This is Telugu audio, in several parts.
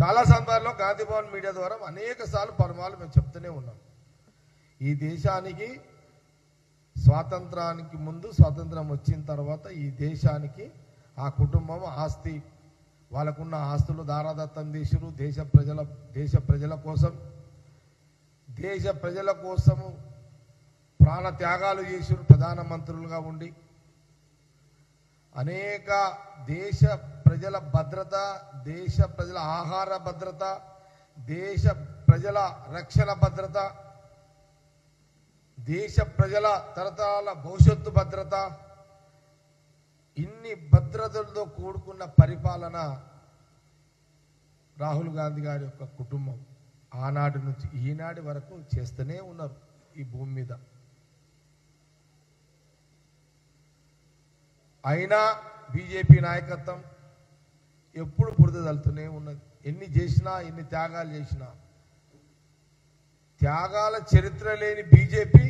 చాలా సందర్భాల్లో గాంధీ భవన్ మీడియా ద్వారా అనేక సార్లు పరమాలు మేము చెప్తూనే ఉన్నాం. ఈ దేశానికి స్వాతంత్రానికి ముందు, స్వాతంత్రం వచ్చిన తర్వాత ఈ దేశానికి ఆ కుటుంబం ఆస్తి, వాళ్ళకున్న ఆస్తులు దారాదత్తం చేసిరు. దేశ ప్రజల కోసము ప్రాణ త్యాగాలు చేసిరు. ప్రధానమంత్రులుగా ఉండి అనేక దేశ ప్రజల భద్రత, దేశ ప్రజల ఆహార భద్రత, దేశ ప్రజల రక్షణ భద్రత, దేశ ప్రజల తరతరాల భవిష్యత్తు భద్రత, ఇన్ని భద్రతలతో కూడుకున్న పరిపాలన రాహుల్ గాంధీ గారి యొక్క కుటుంబం ఆనాటి నుంచి ఈనాటి వరకు చేస్తూనే ఉన్నారు ఈ భూమి మీద. అయినా బీజేపీ నాయకత్వం ఎప్పుడు బురదలుతూనే ఉన్నది. ఎన్ని చేసినా, ఎన్ని త్యాగాలు చేసినా, త్యాగాల చరిత్ర లేని బీజేపీ,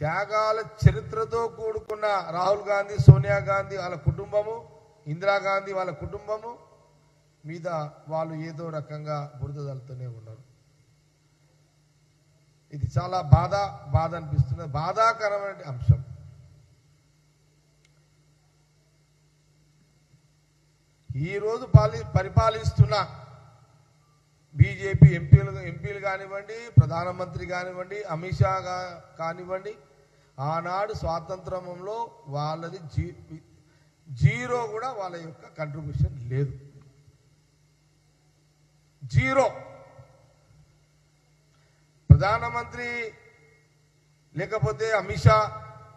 త్యాగాల చరిత్రతో కూడుకున్న రాహుల్ గాంధీ, సోనియా గాంధీ వాళ్ళ కుటుంబము, ఇందిరాగాంధీ వాళ్ళ కుటుంబము మీద వాళ్ళు ఏదో రకంగా బురదలుతూనే ఉన్నారు. ఇది చాలా బాధ అనిపిస్తున్నది, బాధాకరమైన అంశం. ఈరోజు పరిపాలిస్తున్న బీజేపీ ఎంపీలు కానివ్వండి, ప్రధానమంత్రి కానివ్వండి, అమిత్ షా కానివ్వండి, ఆనాడు స్వాతంత్రంలో వాళ్ళది జీరో కూడా వాళ్ళ యొక్క కంట్రిబ్యూషన్ లేదు. జీరో. ప్రధానమంత్రి లేకపోతే అమిత్ షా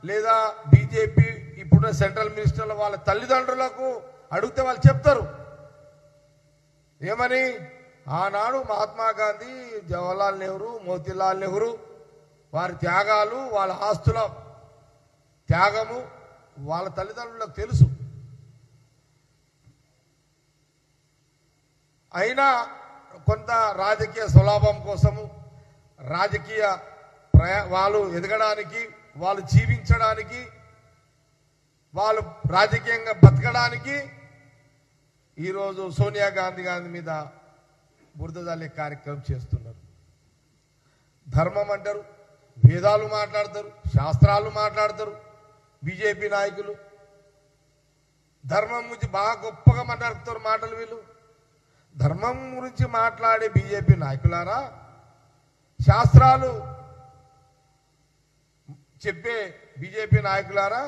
లేదా బీజేపీ ఇప్పుడు సెంట్రల్ మినిస్టర్ల వాళ్ళ తల్లిదండ్రులకు అడిగితే వాళ్ళు చెప్తారు ఏమని, ఆనాడు మహాత్మా గాంధీ, జవహర్లాల్ నెహ్రూ, మోతీలాల్ నెహ్రూ వారి త్యాగాలు, వాళ్ళ ఆస్తుల త్యాగము వాళ్ళ తల్లిదండ్రులకు తెలుసు. అయినా కొంత రాజకీయ స్వలాభం కోసము, రాజకీయ వాళ్ళు ఎదగడానికి, వాళ్ళు జీవించడానికి, వాళ్ళు రాజకీయంగా బతకడానికి ఈరోజు సోనియా గాంధీ మీద బురద జల్లే కార్యక్రమం చేస్తున్నారు. ధర్మం అంటారు, వేదాలు మాట్లాడతారు, శాస్త్రాలు మాట్లాడతారు బీజేపీ నాయకులు. ధర్మం గురించి బాగా గొప్పగా మాట్లాడుతారు మాటలు వీళ్ళు. ధర్మం గురించి మాట్లాడే బీజేపీ నాయకులారా, శాస్త్రాలు చెప్పే బీజేపీ నాయకులారా,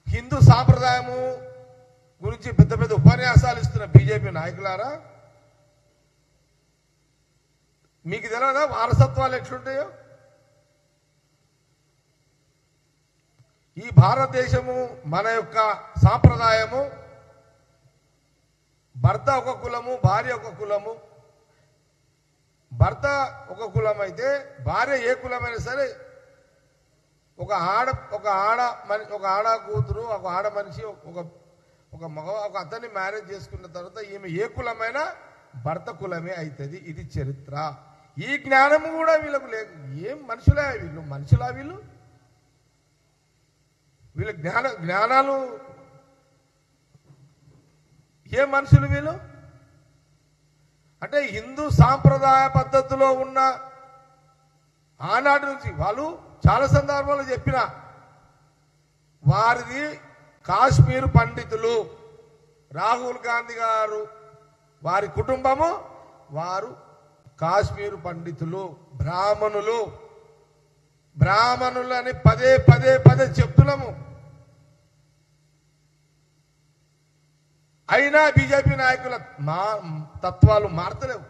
హిందూ సాంప్రదాయము గురించి పెద్ద పెద్ద ఉపన్యాసాలు ఇస్తున్న బీజేపీ నాయకులారా, మీకు తెలియదా వారసత్వాలు ఎట్లుంటాయో? ఈ భారతదేశము మన యొక్క సాంప్రదాయము, భర్త ఒక కులము, భార్య ఒక కులము. భర్త ఒక కులం అయితే భార్య ఏ కులమైనా సరే, ఒక ఆడ కూతురు, ఒక ఆడ మనిషి, ఒక అతన్ని మ్యారేజ్ చేసుకున్న తర్వాత ఈమె ఏ కులమైనా భర్త కులమే అవుతుంది. ఇది చరిత్ర. ఈ జ్ఞానము కూడా వీళ్ళకు లేదు. ఏం మనుషులే వీళ్ళు? మనుషులా వీళ్ళు? వీళ్ళ జ్ఞానాలు ఏ మనుషులు వీళ్ళు? అంటే హిందూ సాంప్రదాయ పద్ధతిలో ఉన్న ఆనాటి నుంచి వాళ్ళు చాలా సందర్భాల్లో చెప్పిన వారిది కాశ్మీర్ పండితులు. రాహుల్ గాంధీ గారు వారి కుటుంబము వారు కాశ్మీర్ పండితులు, బ్రాహ్మణులు అని పదే చెప్తున్నాము. అయినా బీజేపీ నాయకుల తత్వాలు మారతలేవు.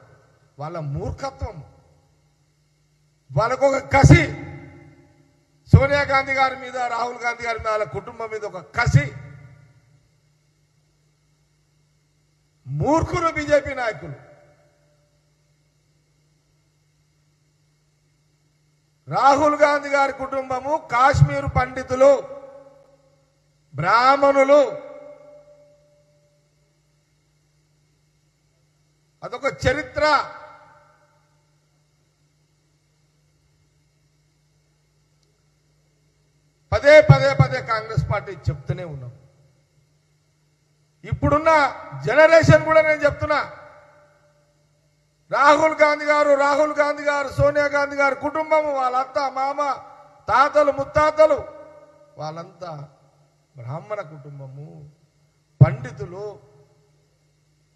వాళ్ళ మూర్ఖత్వం, వాళ్ళకొక కసి, సోనియా గాంధీ గారి మీద, రాహుల్ గాంధీ గారి మీద, వాళ్ళ కుటుంబం మీద ఒక కసి. మూర్ఖులు బీజేపీ నాయకులు. రాహుల్ గాంధీ గారి కుటుంబము కాశ్మీర్ పండితులు, బ్రాహ్మణులు. అదొక చరిత్ర. పదే కాంగ్రెస్ పార్టీ చెప్తూనే ఉన్నాం. ఇప్పుడున్న జనరేషన్ కూడా నేను చెప్తున్నా, రాహుల్ గాంధీ గారు సోనియా గాంధీ గారు కుటుంబము, వాళ్ళ అత్త మామ తాతలు ముత్తాతలు వాళ్ళంతా బ్రాహ్మణ కుటుంబము, పండితులు,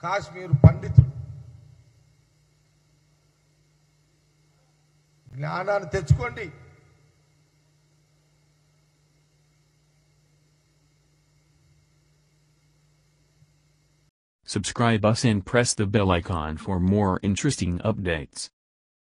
కాశ్మీర్ పండితులు. జ్ఞానాన్ని తెచ్చుకోండి. Subscribe us and press the bell icon for more interesting updates.